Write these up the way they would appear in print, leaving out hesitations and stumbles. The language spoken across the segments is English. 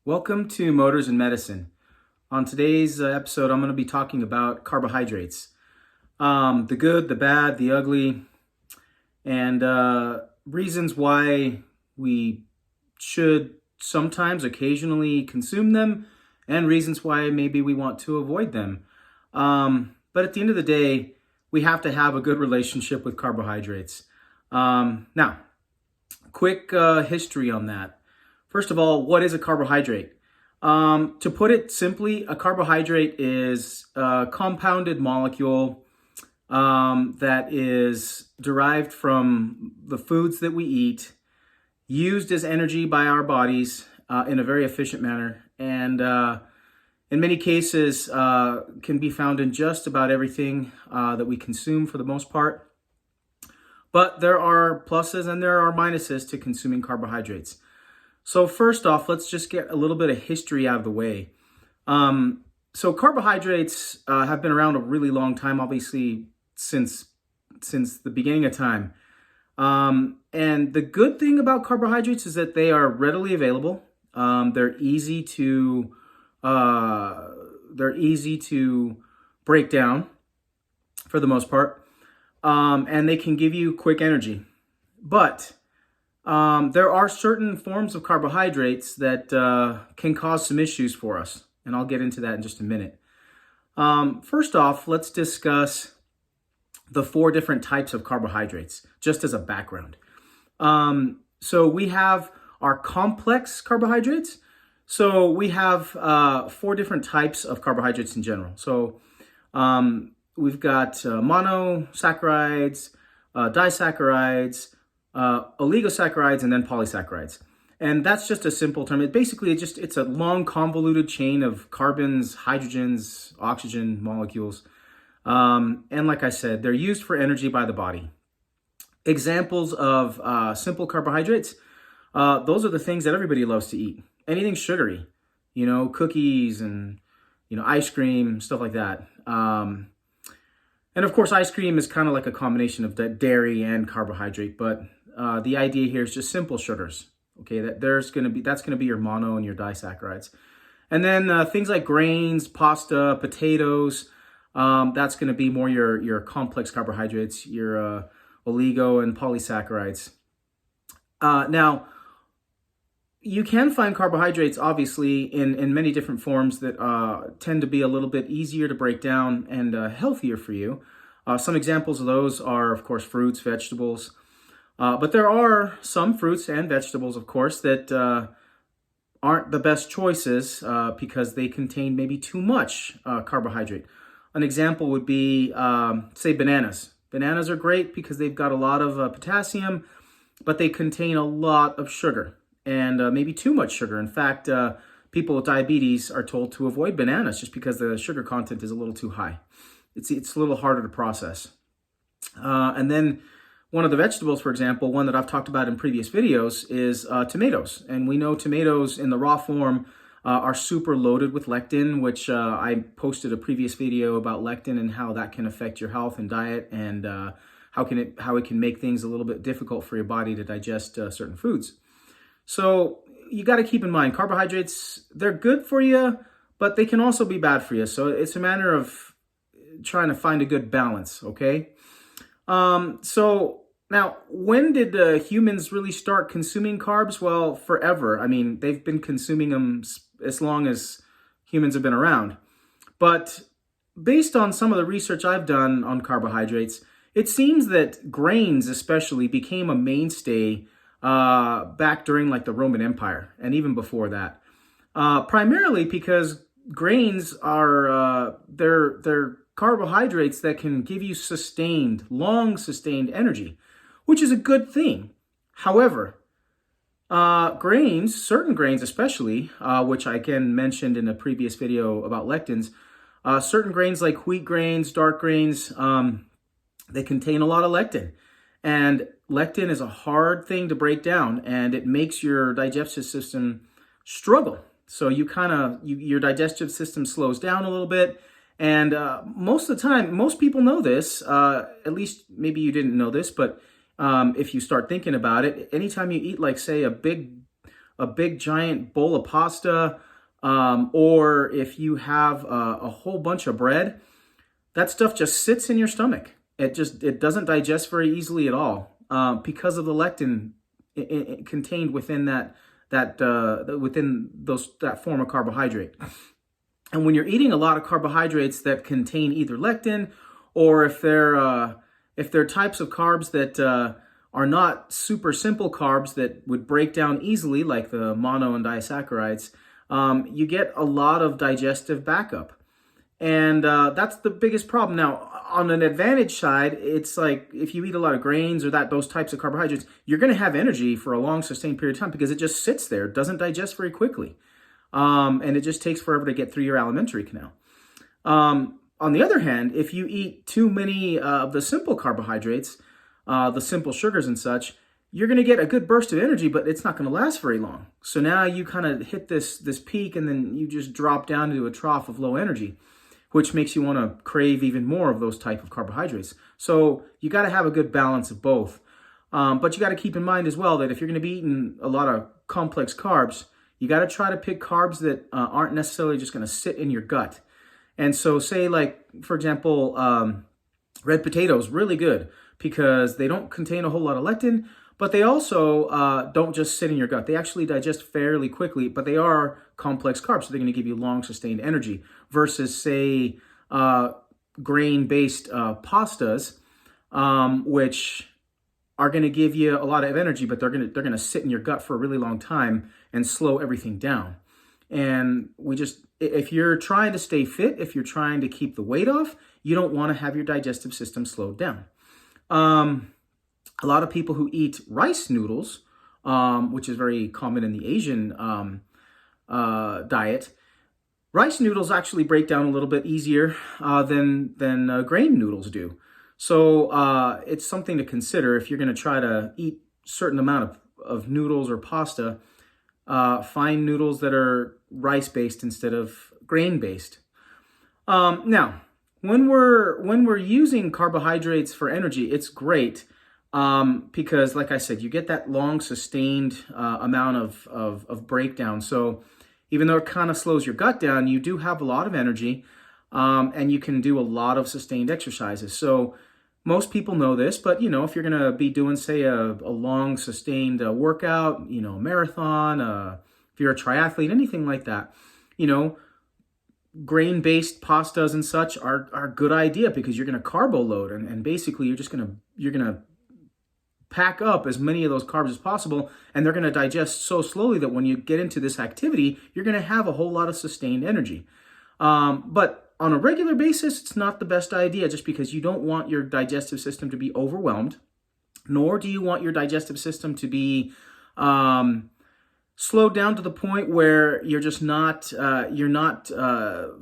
Welcome to Motors and Medicine. On today's episode, I'm going to be talking about carbohydrates. The good, the bad, the ugly, and reasons why we should sometimes occasionally consume them, and reasons why maybe we want to avoid them. But at the end of the day, we have to have a good relationship with carbohydrates. Now, quick history on that. First of all, what is a carbohydrate? To put it simply, a carbohydrate is a compounded molecule that is derived from the foods that we eat, used as energy by our bodies in a very efficient manner, and in many cases can be found in just about everything that we consume for the most part. But there are pluses and there are minuses to consuming carbohydrates. So first off, let's just get a little bit of history out of the way. So carbohydrates have been around a really long time, obviously since the beginning of time. And the good thing about carbohydrates is that they are readily available. They're easy to break down for the most part, and they can give you quick energy. But there are certain forms of carbohydrates that can cause some issues for us, and I'll get into that in just a minute. First off, let's discuss the 4 different types of carbohydrates, just as a background. So we have our complex carbohydrates. So we have 4 different types of carbohydrates in general. So we've got monosaccharides, disaccharides, oligosaccharides, and then polysaccharides. And that's just a simple term. It's a long convoluted chain of carbons, hydrogens, oxygen molecules. And like I said, they're used for energy by the body. Examples of simple carbohydrates, those are the things that everybody loves to eat. Anything sugary, cookies and, ice cream, stuff like that. And of course, ice cream is kind of like a combination of the dairy and carbohydrate, but the idea here is just simple sugars. Okay, that's going to be your mono and your disaccharides. And then things like grains, pasta, potatoes, that's going to be more your complex carbohydrates, your oligo and polysaccharides. Now, you can find carbohydrates, obviously, in many different forms that tend to be a little bit easier to break down and healthier for you. Some examples of those are, of course, fruits, vegetables. But there are some fruits and vegetables, of course, that aren't the best choices because they contain maybe too much carbohydrate. An example would be, say, bananas. Bananas are great because they've got a lot of potassium, but they contain a lot of sugar and maybe too much sugar. In fact, people with diabetes are told to avoid bananas just because the sugar content is a little too high. It's a little harder to process. And then one of the vegetables, for example, one that I've talked about in previous videos is tomatoes. And we know tomatoes in the raw form are super loaded with lectin, which I posted a previous video about lectin and how that can affect your health and diet, and how it can make things a little bit difficult for your body to digest certain foods. So you got to keep in mind, carbohydrates, they're good for you, but they can also be bad for you. So it's a matter of trying to find a good balance, okay? So now, when did humans really start consuming carbs? Well, forever. I mean, they've been consuming them as long as humans have been around. But based on some of the research I've done on carbohydrates, it seems that grains especially became a mainstay back during like the Roman Empire and even before that. Primarily because grains are they're carbohydrates that can give you long sustained energy, which is a good thing. However, certain grains especially, which I again mentioned in a previous video about lectins, certain grains like wheat grains, dark grains, they contain a lot of lectin. And lectin is a hard thing to break down, and it makes your digestive system struggle. So your digestive system slows down a little bit. And most of the time, most people know this, at least maybe you didn't know this, but if you start thinking about it, anytime you eat, like, say, a big a big giant bowl of pasta, or if you have a whole bunch of bread, that stuff just sits in your stomach. It doesn't digest very easily at all, because of the lectin contained within that form of carbohydrate. And when you're eating a lot of carbohydrates that contain either lectin, or if they're types of carbs that are not super simple carbs that would break down easily, like the mono and disaccharides, you get a lot of digestive backup. And that's the biggest problem. Now, on an advantage side, it's like if you eat a lot of grains or those types of carbohydrates, you're going to have energy for a long sustained period of time because it just sits there. It doesn't digest very quickly. And it just takes forever to get through your alimentary canal. On the other hand, if you eat too many of the simple carbohydrates, the simple sugars and such, you're going to get a good burst of energy, but it's not going to last very long. So now you kind of hit this peak, and then you just drop down into a trough of low energy, which makes you want to crave even more of those type of carbohydrates. So you got to have a good balance of both. But you got to keep in mind as well that if you're going to be eating a lot of complex carbs, you got to try to pick carbs that aren't necessarily just going to sit in your gut. And so say, like, for example, red potatoes, really good because they don't contain a whole lot of lectin, but they also don't just sit in your gut. They actually digest fairly quickly, but they are complex carbs, so they're going to give you long sustained energy versus, say, grain-based pastas, which are going to give you a lot of energy, but they're going to sit in your gut for a really long time and slow everything down. And if you're trying to stay fit, if you're trying to keep the weight off, you don't want to have your digestive system slowed down. A lot of people who eat rice noodles, which is very common in the Asian diet, rice noodles actually break down a little bit easier than grain noodles do. So it's something to consider if you're going to try to eat a certain amount of noodles or pasta. Find noodles that are rice-based instead of grain-based. Now, when we're using carbohydrates for energy, it's great because, like I said, you get that long sustained amount of breakdown. So even though it kind of slows your gut down, you do have a lot of energy, and you can do a lot of sustained exercises. So most people know this, but if you're going to be doing, say, a long sustained workout, a marathon, if you're a triathlete, anything like that, grain-based pastas and such are a good idea because you're going to carbo load, and basically you're going to pack up as many of those carbs as possible, and they're going to digest so slowly that when you get into this activity, you're going to have a whole lot of sustained energy. But on a regular basis, it's not the best idea just because you don't want your digestive system to be overwhelmed, nor do you want your digestive system to be slowed down to the point where you're just not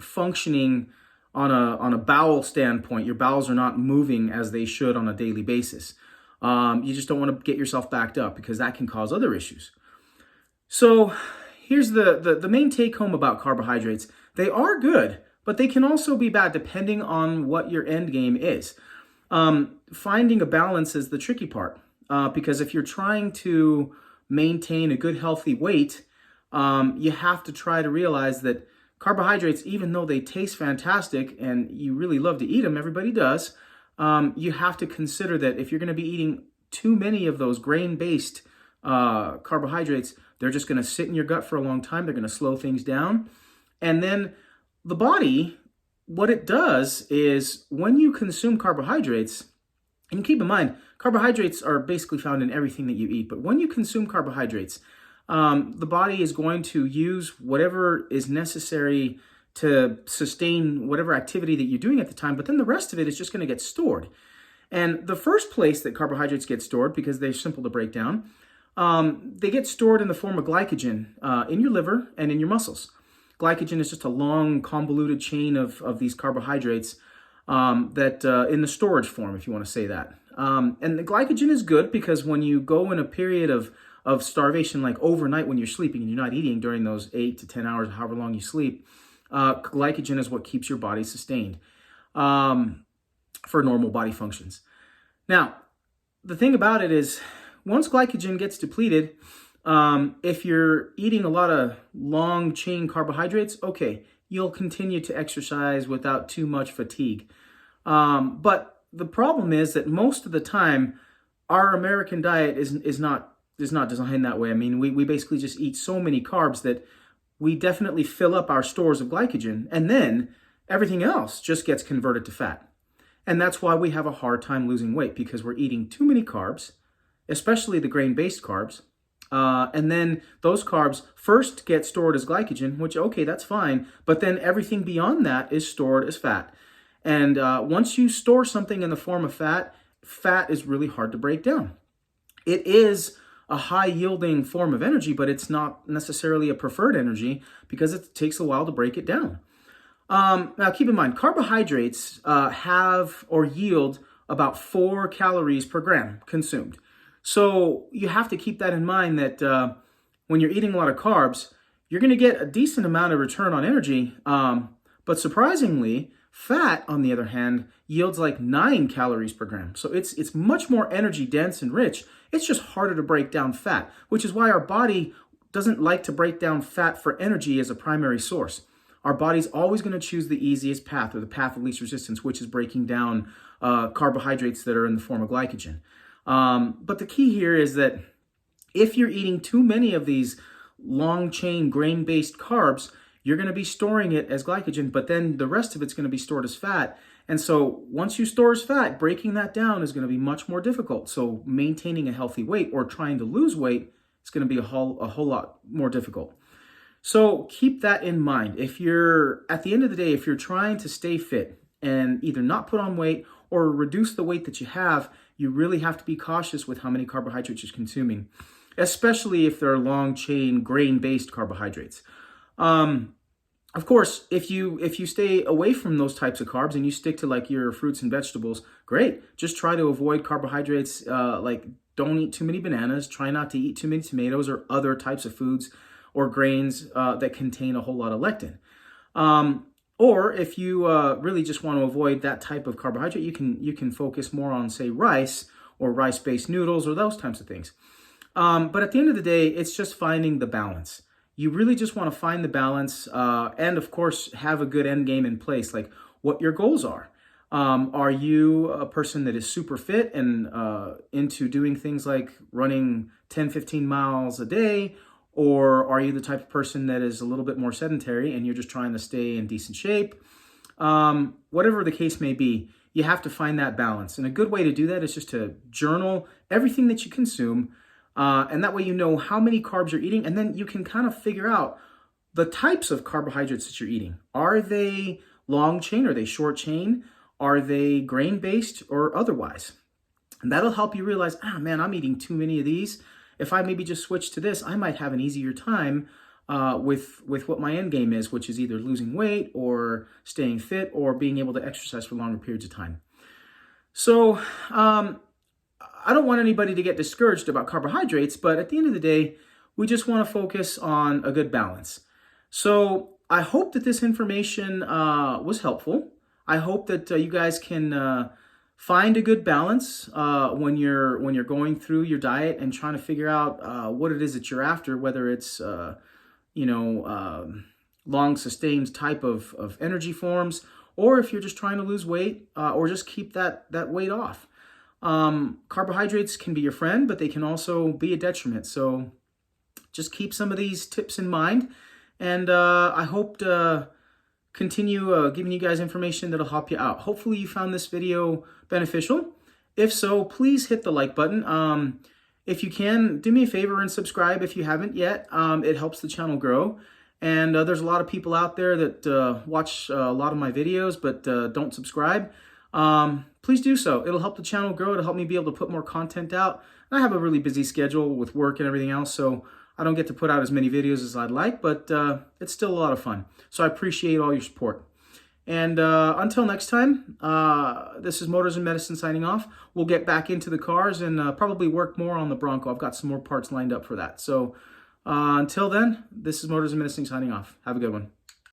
functioning on a bowel standpoint. Your bowels are not moving as they should on a daily basis. You just don't want to get yourself backed up because that can cause other issues. So here's the main take home about carbohydrates. They are good, but they can also be bad depending on what your end game is. Finding a balance is the tricky part because if you're trying to maintain a good healthy weight, you have to try to realize that carbohydrates, even though they taste fantastic and you really love to eat them, everybody does, you have to consider that if you're going to be eating too many of those grain-based carbohydrates, they're just going to sit in your gut for a long time. They're going to slow things down. And then the body, what it does is when you consume carbohydrates, and keep in mind, carbohydrates are basically found in everything that you eat, but when you consume carbohydrates, the body is going to use whatever is necessary to sustain whatever activity that you're doing at the time, but then the rest of it is just going to get stored. And the first place that carbohydrates get stored, because they're simple to break down, they get stored in the form of glycogen in your liver and in your muscles. Glycogen is just a long, convoluted chain of these carbohydrates that in the storage form, if you want to say that. And the glycogen is good because when you go in a period of starvation, like overnight when you're sleeping and you're not eating during those 8 to 10 hours, however long you sleep, glycogen is what keeps your body sustained for normal body functions. Now, the thing about it is, once glycogen gets depleted, If you're eating a lot of long chain carbohydrates, okay, you'll continue to exercise without too much fatigue. But the problem is that most of the time, our American diet is not designed that way. I mean, we basically just eat so many carbs that we definitely fill up our stores of glycogen, and then everything else just gets converted to fat. And that's why we have a hard time losing weight, because we're eating too many carbs, especially the grain-based carbs. And then those carbs first get stored as glycogen, which, okay, that's fine. But then everything beyond that is stored as fat. And once you store something in the form of fat, fat is really hard to break down. It is a high-yielding form of energy, but it's not necessarily a preferred energy because it takes a while to break it down. Now, keep in mind, carbohydrates have or yield about 4 calories per gram consumed. So you have to keep that in mind, that when you're eating a lot of carbs, you're going to get a decent amount of return on energy. But surprisingly, fat, on the other hand, yields like 9 calories per gram. So it's much more energy dense and rich. It's just harder to break down fat, which is why our body doesn't like to break down fat for energy as a primary source. Our body's always going to choose the easiest path, or the path of least resistance, which is breaking down carbohydrates that are in the form of glycogen. But the key here is that if you're eating too many of these long chain grain-based carbs, you're going to be storing it as glycogen, but then the rest of it's going to be stored as fat. And so once you store as fat, breaking that down is going to be much more difficult. So maintaining a healthy weight or trying to lose weight is going to be a whole lot more difficult. So keep that in mind. If you're, at the end of the day, if you're trying to stay fit and either not put on weight or reduce the weight that you have, you really have to be cautious with how many carbohydrates you're consuming, especially if they're long chain grain-based carbohydrates. Of course, if you stay away from those types of carbs and you stick to like your fruits and vegetables, great. Just try to avoid carbohydrates. Like don't eat too many bananas. Try not to eat too many tomatoes or other types of foods or grains that contain a whole lot of lectin. Or if you really just want to avoid that type of carbohydrate, you can focus more on, say, rice or rice-based noodles or those types of things. But at the end of the day, it's just finding the balance. You really just want to find the balance and, of course, have a good end game in place, like what your goals are. Are you a person that is super fit and into doing things like running 10, 15 miles a day? Or are you the type of person that is a little bit more sedentary and you're just trying to stay in decent shape? Whatever the case may be, you have to find that balance. And a good way to do that is just to journal everything that you consume. And that way you know how many carbs you're eating. And then you can kind of figure out the types of carbohydrates that you're eating. Are they long chain? Are they short chain? Are they grain-based or otherwise? And that'll help you realize, man, I'm eating too many of these. If I maybe just switch to this, I might have an easier time with what my end game is, which is either losing weight or staying fit or being able to exercise for longer periods of time. So I don't want anybody to get discouraged about carbohydrates, but at the end of the day, we just want to focus on a good balance. So I hope that this information was helpful. I hope that you guys can find a good balance when you're going through your diet and trying to figure out what it is that you're after, whether it's long sustained type of energy forms, or if you're just trying to lose weight or just keep that weight off. Carbohydrates can be your friend, but they can also be a detriment. So just keep some of these tips in mind, and I hope to continue giving you guys information that'll help you out. Hopefully you found this video beneficial. If so, please hit the like button. If you can, do me a favor and subscribe if you haven't yet. It helps the channel grow. And there's a lot of people out there that watch a lot of my videos but don't subscribe. Please do so. It'll help the channel grow. It'll help me be able to put more content out. I have a really busy schedule with work and everything else, so I don't get to put out as many videos as I'd like, but it's still a lot of fun. So I appreciate all your support. And until next time, this is Motors and Medicine signing off. We'll get back into the cars and probably work more on the Bronco. I've got some more parts lined up for that. So until then, this is Motors and Medicine signing off. Have a good one.